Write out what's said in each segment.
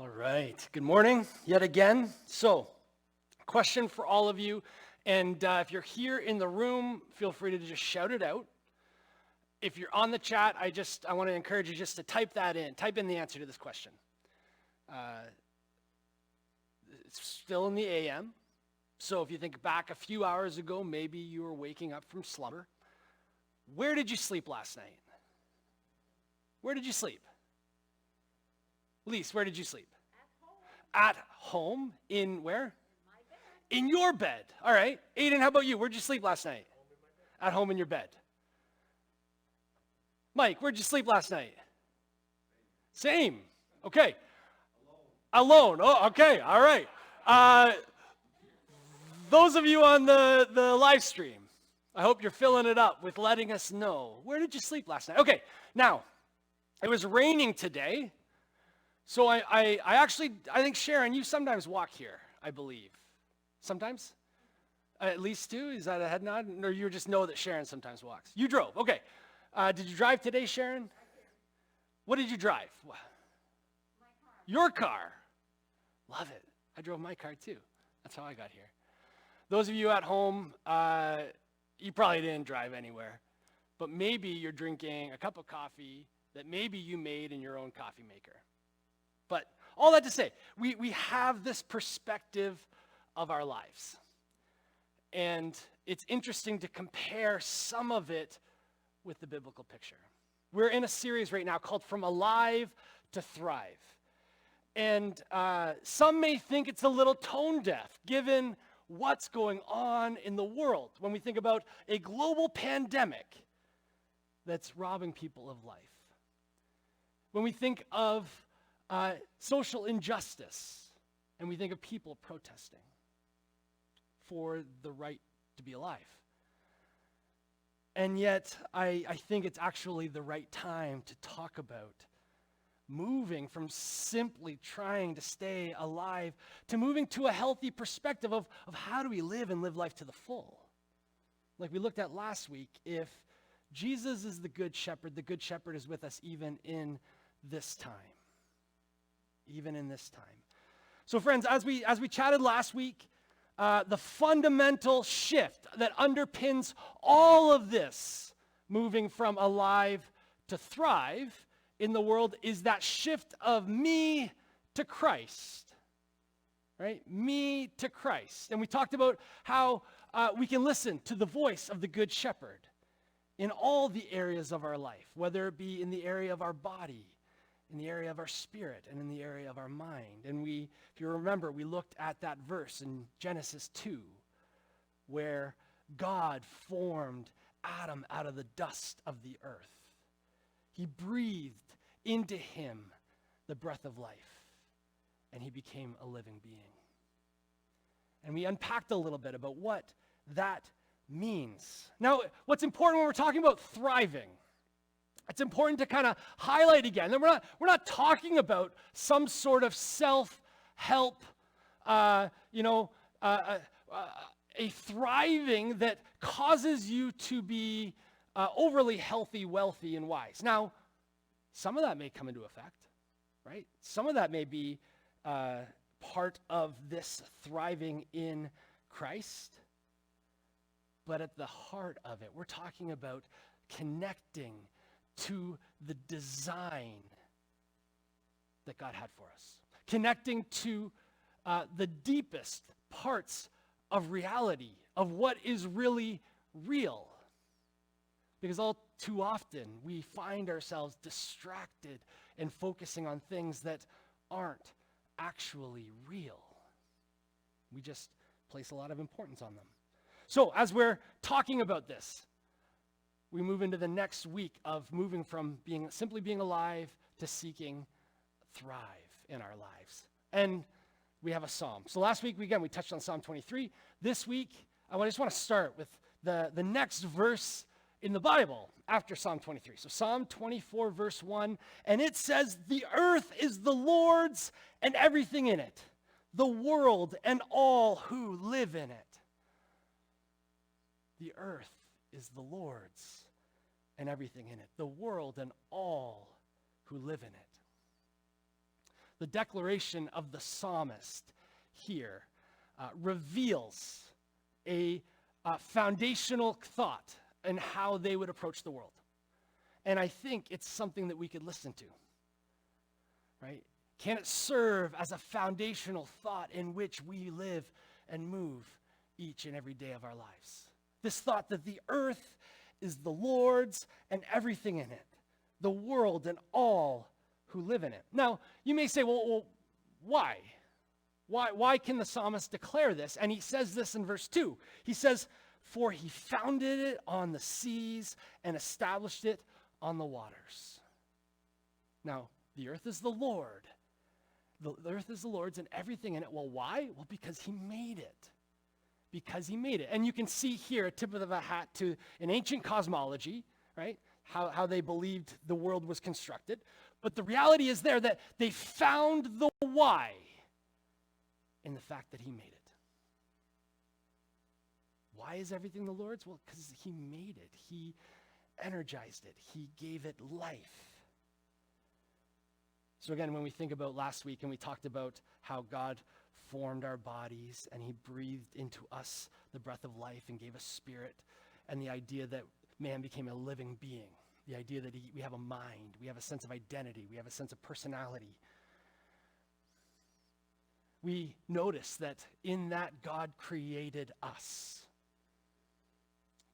All right. Good morning yet again. So, question for all of you. And if you're here in the room, feel free to just shout it out. If you're on the chat, I want to encourage you just to type that in. Type in the answer to this question. It's still in the AM. So if you think back a few hours ago, maybe you were waking up from slumber. Where did you sleep last night? Where did you sleep? Lise, where did you sleep? At home. In where? In your bed. All right. Aiden, how about you? Where'd you sleep last night? At home in your bed. Mike, where'd you sleep last night? Same. Okay. Alone. Oh, okay. All right. Those of you on the live stream, I hope you're filling it up with letting us know. Where did you sleep last night? Okay. Now, it was raining today. So I think, Sharon, you sometimes walk here, I believe. Sometimes? At least two? Is that a head nod? Or you just know that Sharon sometimes walks? You drove. Okay. Did you drive today, Sharon? What did you drive? My car. Your car. Love it. I drove my car too. That's how I got here. Those of you at home, you probably didn't drive anywhere. But maybe you're drinking a cup of coffee that maybe you made in your own coffee maker. But all that to say, we have this perspective of our lives. And it's interesting to compare some of it with the biblical picture. We're in a series right now called From Alive to Thrive. And some may think it's a little tone deaf, given what's going on in the world when we think about a global pandemic that's robbing people of life. When we think of social injustice, and we think of people protesting for the right to be alive. And yet, I think it's actually the right time to talk about moving from simply trying to stay alive to moving to a healthy perspective of how do we live and live life to the full. Like we looked at last week, if Jesus is the good shepherd is with us even in this time. Even in this time. So friends, as we chatted last week, the fundamental shift that underpins all of this, moving from alive to thrive in the world, is that shift of me to Christ. Right? Me to Christ. And we talked about how we can listen to the voice of the Good Shepherd in all the areas of our life, whether it be in the area of our body, in the area of our spirit, and in the area of our mind. And if you remember, we looked at that verse in Genesis 2, where God formed Adam out of the dust of the earth. He breathed into him the breath of life, and he became a living being. And we unpacked a little bit about what that means. Now, what's important when we're talking about thriving, it's important to kind of highlight again that we're not talking about some sort of self-help, a thriving that causes you to be overly healthy, wealthy, and wise. Now, some of that may come into effect, right? Some of that may be part of this thriving in Christ. But at the heart of it, we're talking about connecting to the design that God had for us. Connecting to the deepest parts of reality, of what is really real. Because all too often, we find ourselves distracted and focusing on things that aren't actually real. We just place a lot of importance on them. So as we're talking about this, we move into the next week of moving from simply being alive to seeking thrive in our lives. And we have a psalm. So last week, we touched on Psalm 23. This week, I just want to start with the next verse in the Bible after Psalm 23. So Psalm 24, verse 1, and it says, "The earth is the Lord's and everything in it, the world and all who live in it." The earth is the Lord's and everything in it, the world and all who live in it. the declaration of the psalmist here, reveals a foundational thought in how they would approach the world. And I think it's something that we could listen to, right? Can it serve as a foundational thought in which we live and move each and every day of our lives? This thought that the earth is the Lord's and everything in it, the world and all who live in it. Now, you may say, well, why? Why can the psalmist declare this? And he says this in verse 2. He says, "For he founded it on the seas and established it on the waters." Now, the earth is the Lord. The earth is the Lord's and everything in it. Well, why? Well, because he made it. Because he made it. And you can see here a tip of the hat to an ancient cosmology, right? How they believed the world was constructed. But the reality is there that they found the why in the fact that he made it. Why is everything the Lord's? Well, because he made it. He energized it. He gave it life. So again, when we think about last week and we talked about how God formed our bodies and he breathed into us the breath of life and gave us spirit, and the idea that man became a living being, the idea that we have a mind, we have a sense of identity, we have a sense of personality. We notice that in that God created us.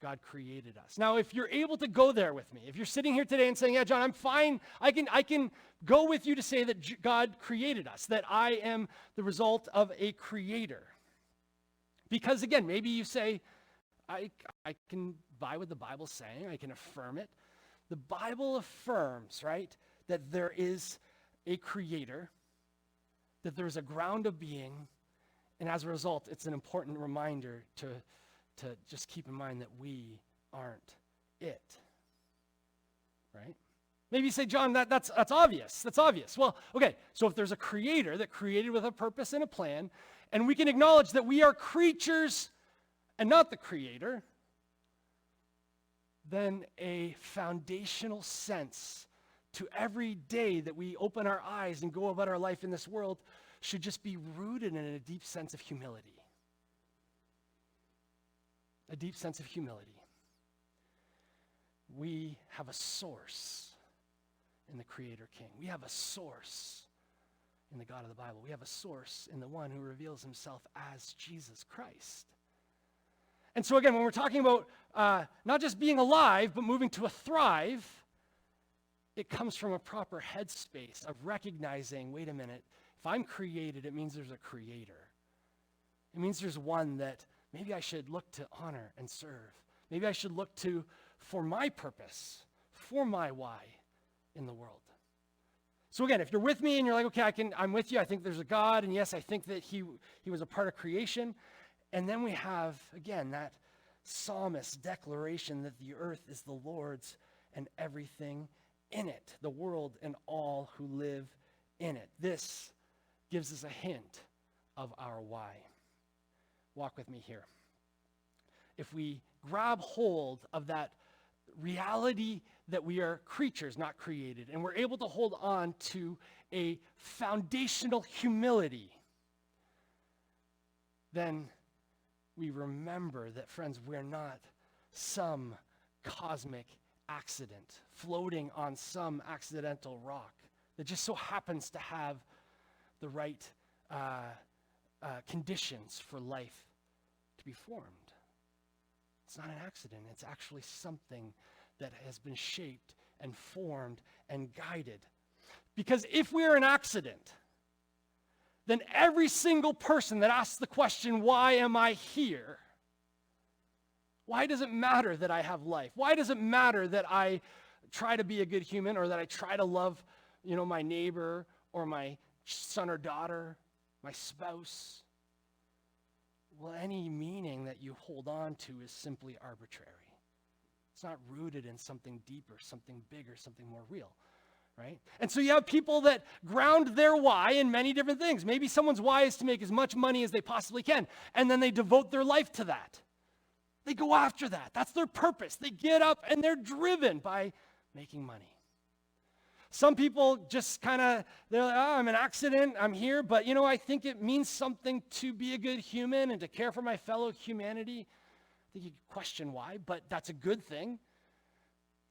God created us. Now, if you're able to go there with me, if you're sitting here today and saying, yeah, John, I'm fine, I can go with you to say that God created us, that I am the result of a creator. Because again, maybe you say, I can buy what the Bible's saying, I can affirm it. The Bible affirms, right, that there is a creator, that there is a ground of being, and as a result, it's an important reminder to just keep in mind that we aren't it, right? Maybe you say, John, that's obvious. That's obvious. Well, okay, so if there's a creator that created with a purpose and a plan, and we can acknowledge that we are creatures and not the creator, then a foundational sense to every day that we open our eyes and go about our life in this world should just be rooted in a deep sense of humility. A deep sense of humility. We have a source in the Creator King. We have a source in the God of the Bible. We have a source in the one who reveals himself as Jesus Christ. And so again, when we're talking about not just being alive, but moving to a thrive, it comes from a proper headspace of recognizing, wait a minute, if I'm created, it means there's a creator. It means there's one that maybe I should look to honor and serve. Maybe I should look to for my purpose, for my why in the world. So again, if you're with me and you're like, okay, I'm with you. I think there's a God, and yes, I think that he was a part of creation. And then we have, again, that psalmist declaration that the earth is the Lord's and everything in it, the world and all who live in it. This gives us a hint of our why. Walk with me here. If we grab hold of that reality that we are creatures, not created, and we're able to hold on to a foundational humility, then we remember that, friends, we're not some cosmic accident floating on some accidental rock that just so happens to have the right conditions for life to be formed. It's not an accident. It's actually something that has been shaped and formed and guided. Because if we're an accident, then every single person that asks the question, why am I here? Why does it matter that I have life? Why does it matter that I try to be a good human, or that I try to love, my neighbor or my son or daughter, my spouse? Well, any meaning that you hold on to is simply arbitrary. It's not rooted in something deeper, something bigger, something more real, right? And so you have people that ground their why in many different things. Maybe someone's why is to make as much money as they possibly can, and then they devote their life to that. They go after that. That's their purpose. They get up and they're driven by making money. Some people just kind of, they're like, oh, I'm an accident, I'm here, but I think it means something to be a good human and to care for my fellow humanity. I think you could question why, but that's a good thing.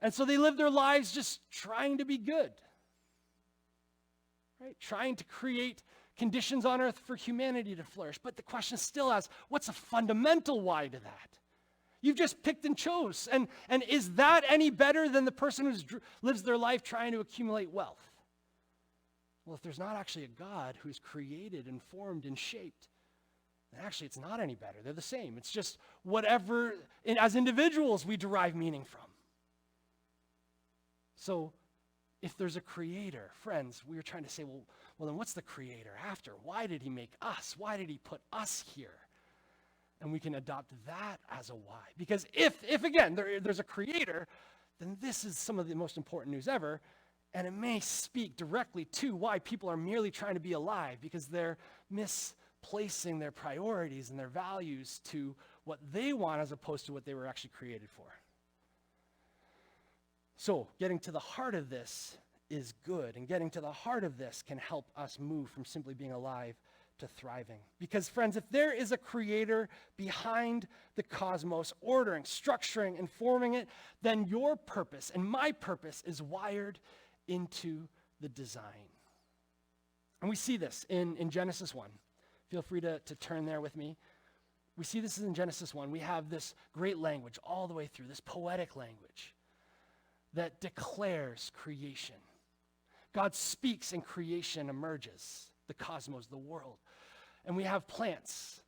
And so they live their lives just trying to be good, right? Trying to create conditions on earth for humanity to flourish. But the question still asks, what's a fundamental why to that? You've just picked and chose. And is that any better than the person who lives their life trying to accumulate wealth? Well, if there's not actually a God who's created and formed and shaped, then actually it's not any better. They're the same. It's just whatever, as individuals, we derive meaning from. So if there's a creator, friends, we were trying to say, well, then what's the creator after? Why did he make us? Why did he put us here? And we can adopt that as a why. Because if again, there's a creator, then this is some of the most important news ever, and it may speak directly to why people are merely trying to be alive, because they're misplacing their priorities and their values to what they want as opposed to what they were actually created for. So getting to the heart of this is good, and getting to the heart of this can help us move from simply being alive to thriving. Because friends, if there is a creator behind the cosmos, ordering, structuring, and forming it, then your purpose and my purpose is wired into the design. And we see this in Genesis 1. Feel free to turn there with me. We see this in Genesis 1. We have this great language all the way through, this poetic language that declares creation. God speaks and creation emerges, the cosmos, the world. And we have plants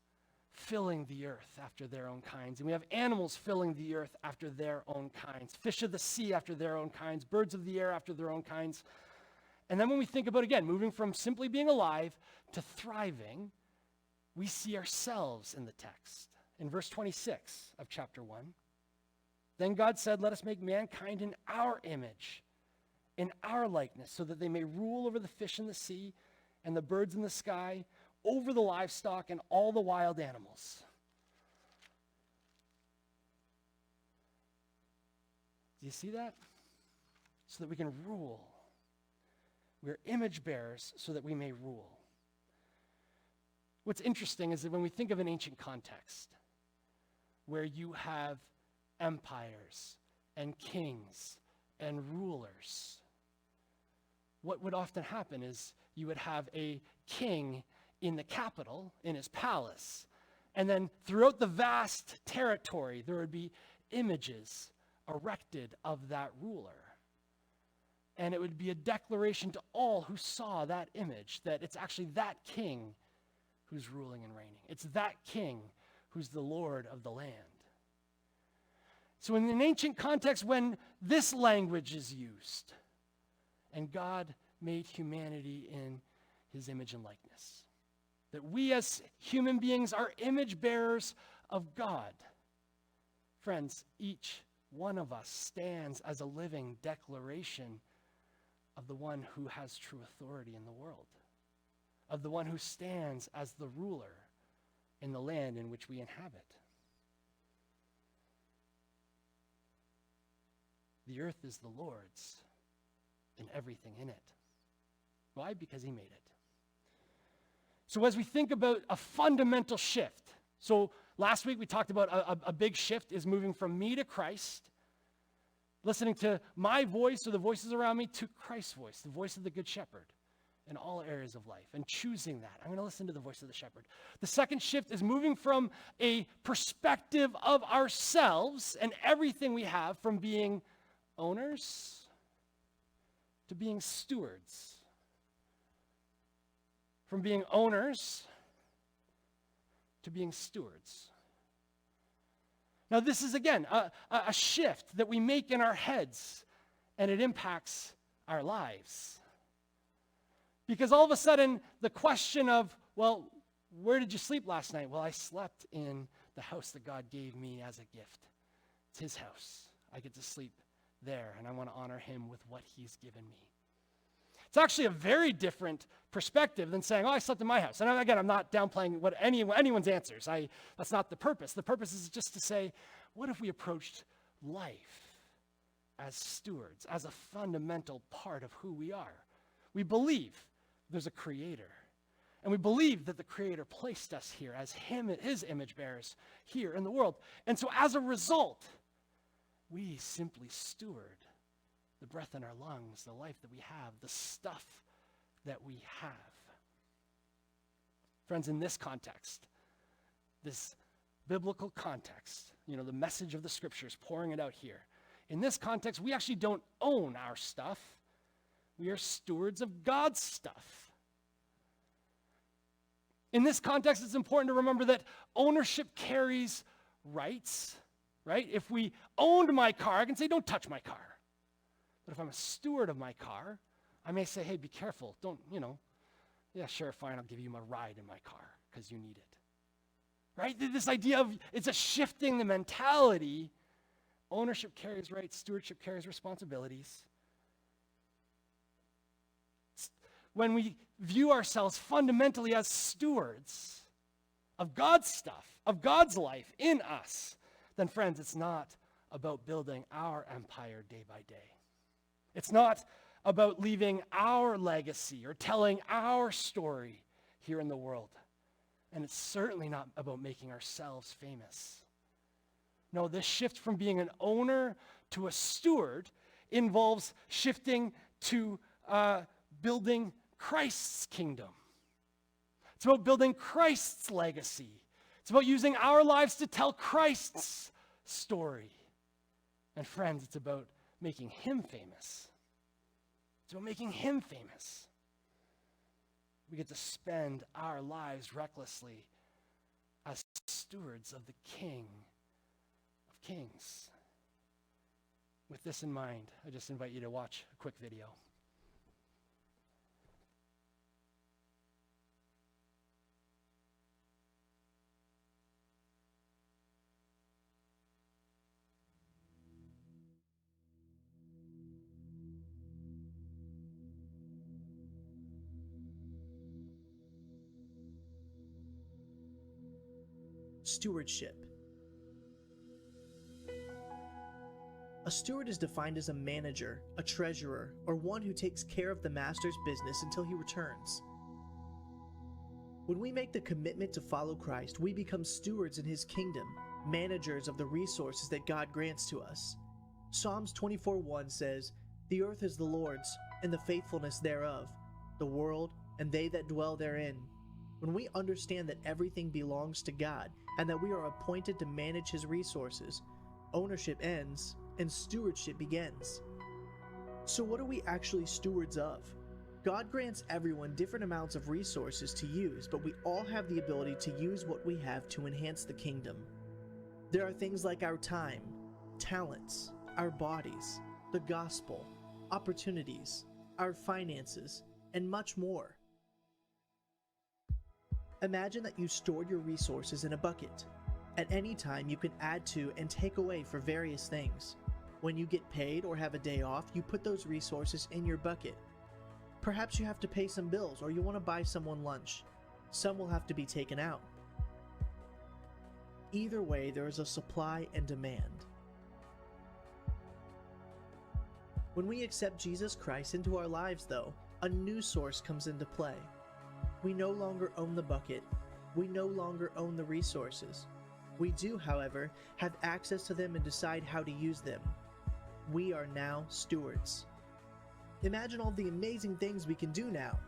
filling the earth after their own kinds. And we have animals filling the earth after their own kinds. Fish of the sea after their own kinds. Birds of the air after their own kinds. And then when we think about, again, moving from simply being alive to thriving, we see ourselves in the text. In verse 26 of chapter 1, then God said, let us make mankind in our image, in our likeness, so that they may rule over the fish in the sea and the birds in the sky, over the livestock and all the wild animals. Do you see that? So that we can rule. We're image bearers so that we may rule. What's interesting is that when we think of an ancient context, where you have empires and kings and rulers, what would often happen is you would have a king in the capital, in his palace, and then throughout the vast territory, there would be images erected of that ruler. And it would be a declaration to all who saw that image that it's actually that king who's ruling and reigning. It's that king who's the Lord of the land. So in an ancient context, when this language is used, and God made humanity in his image and likeness, that we as human beings are image bearers of God. Friends, each one of us stands as a living declaration of the one who has true authority in the world, of the one who stands as the ruler in the land in which we inhabit. The earth is the Lord's and everything in it. Why? Because he made it. So as we think about a fundamental shift, so last week we talked about a big shift is moving from me to Christ, listening to my voice or the voices around me to Christ's voice, the voice of the Good Shepherd in all areas of life, and choosing that. I'm going to listen to the voice of the shepherd. The second shift is moving from a perspective of ourselves and everything we have, from being owners to being stewards. From being owners to being stewards. Now this is, again, a shift that we make in our heads, and it impacts our lives. Because all of a sudden, the question of, well, where did you sleep last night? Well, I slept in the house that God gave me as a gift. It's his house. I get to sleep there, and I want to honor him with what he's given me. It's actually a very different perspective than saying, oh, I slept in my house. And again, I'm not downplaying what anyone's answers. That's not the purpose. The purpose is just to say, what if we approached life as stewards, as a fundamental part of who we are. We believe there's a creator. And we believe that the creator placed us here as his image bearers here in the world. And so as a result, we simply steward the breath in our lungs, the life that we have, the stuff that we have. Friends, in this context, this biblical context, the message of the scriptures, pouring it out here. In this context, we actually don't own our stuff. We are stewards of God's stuff. In this context, it's important to remember that ownership carries rights, right? If we owned my car, I can say, don't touch my car. But if I'm a steward of my car, I may say, hey, be careful. Don't, yeah, sure, fine, I'll give you a ride in my car because you need it. Right? This idea of, it's a shifting the mentality. Ownership carries rights, stewardship carries responsibilities. When we view ourselves fundamentally as stewards of God's stuff, of God's life in us, then friends, it's not about building our empire day by day. It's not about leaving our legacy or telling our story here in the world. And it's certainly not about making ourselves famous. No, this shift from being an owner to a steward involves shifting to building Christ's kingdom. It's about building Christ's legacy. It's about using our lives to tell Christ's story. And friends, it's about making him famous. It's about making him famous. We get to spend our lives recklessly as stewards of the King of Kings. With this in mind, I just invite you to watch a quick video. Stewardship. A steward is defined as a manager, a treasurer, or one who takes care of the master's business until he returns. When we make the commitment to follow Christ, we become stewards in his kingdom, managers of the resources that God grants to us. Psalms 24:1 says, "The earth is the Lord's, and the faithfulness thereof, the world and they that dwell therein." When we understand that everything belongs to God and that we are appointed to manage his resources, ownership ends and stewardship begins. So what are we actually stewards of? God grants everyone different amounts of resources to use, but we all have the ability to use what we have to enhance the kingdom. There are things like our time, talents, our bodies, the gospel, opportunities, our finances, and much more. Imagine that you stored your resources in a bucket. At any time, you can add to and take away for various things. When you get paid or have a day off, you put those resources in your bucket. Perhaps you have to pay some bills or you want to buy someone lunch. Some will have to be taken out. Either way, there is a supply and demand. When we accept Jesus Christ into our lives, though, a new source comes into play. We no longer own the bucket. We no longer own the resources. We do, however, have access to them and decide how to use them. We are now stewards. Imagine all the amazing things we can do now.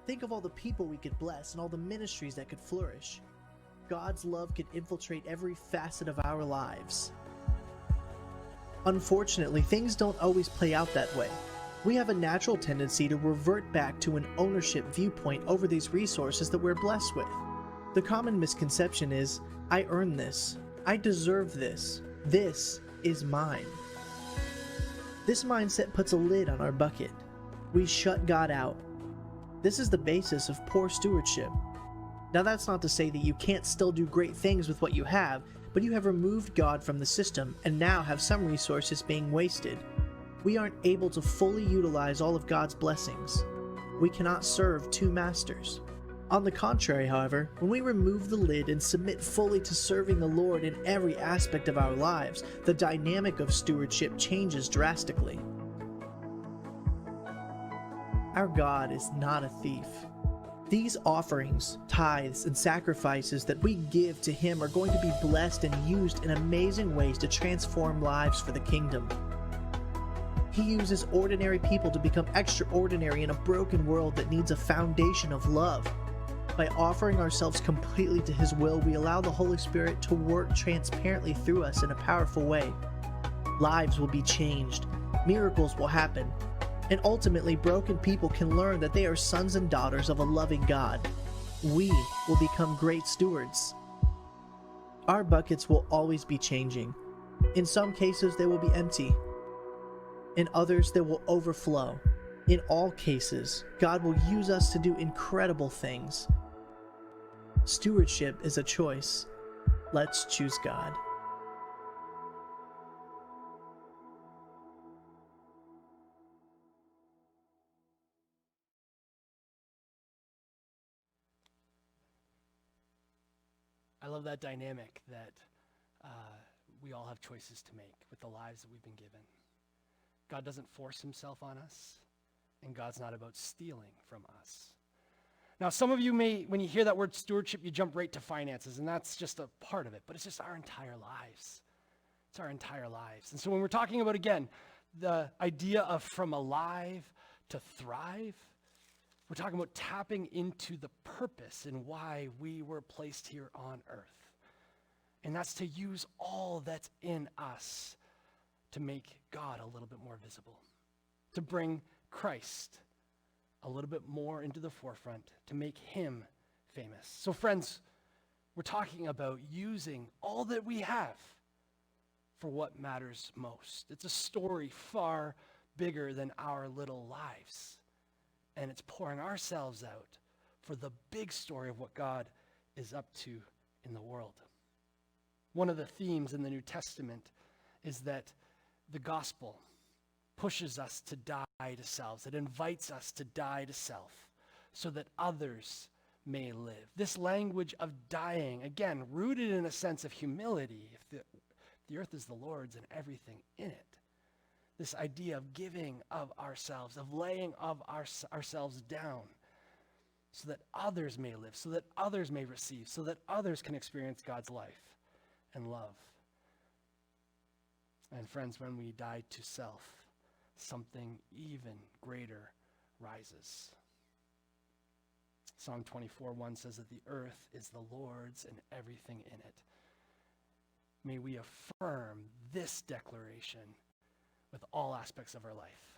Think of all the people we could bless and all the ministries that could flourish. God's love could infiltrate every facet of our lives. Unfortunately, things don't always play out that way. We have a natural tendency to revert back to an ownership viewpoint over these resources that we're blessed with. The common misconception is, I earn this, I deserve this, this is mine. This mindset puts a lid on our bucket. We shut God out. This is the basis of poor stewardship. Now that's not to say that you can't still do great things with what you have, but you have removed God from the system and now have some resources being wasted. We aren't able to fully utilize all of God's blessings. We cannot serve two masters. On the contrary, however, when we remove the lid and submit fully to serving the Lord in every aspect of our lives, the dynamic of stewardship changes drastically. Our God is not a thief. These offerings, tithes, and sacrifices that we give to Him are going to be blessed and used in amazing ways to transform lives for the kingdom. He uses ordinary people to become extraordinary in a broken world that needs a foundation of love. By offering ourselves completely to His will, we allow the Holy Spirit to work transparently through us in a powerful way. Lives will be changed, miracles will happen, and ultimately broken people can learn that they are sons and daughters of a loving God. We will become great stewards. Our buckets will always be changing. In some cases, they will be empty. In others, they will overflow. In all cases, God will use us to do incredible things. Stewardship is a choice. Let's choose God. I love that dynamic that we all have choices to make with the lives that we've been given. God doesn't force Himself on us, and God's not about stealing from us. Now, some of you may, when you hear that word stewardship, you jump right to finances, and that's just a part of it, but it's just our entire lives. It's our entire lives. And so when we're talking about, again, the idea of from alive to thrive, we're talking about tapping into the purpose and why we were placed here on earth. And that's to use all that's in us to make God a little bit more visible, to bring Christ a little bit more into the forefront, to make Him famous. So friends, we're talking about using all that we have for what matters most. It's a story far bigger than our little lives. And it's pouring ourselves out for the big story of what God is up to in the world. One of the themes in the New Testament is that the gospel pushes us to die to selves. It invites us to die to self so that others may live. This language of dying, again, rooted in a sense of humility. If the earth is the Lord's and everything in it. This idea of giving of ourselves, of laying of ourselves down so that others may live, so that others may receive, so that others can experience God's life and love. And friends, when we die to self, something even greater rises. Psalm 24:1 says that the earth is the Lord's and everything in it. May we affirm this declaration with all aspects of our life.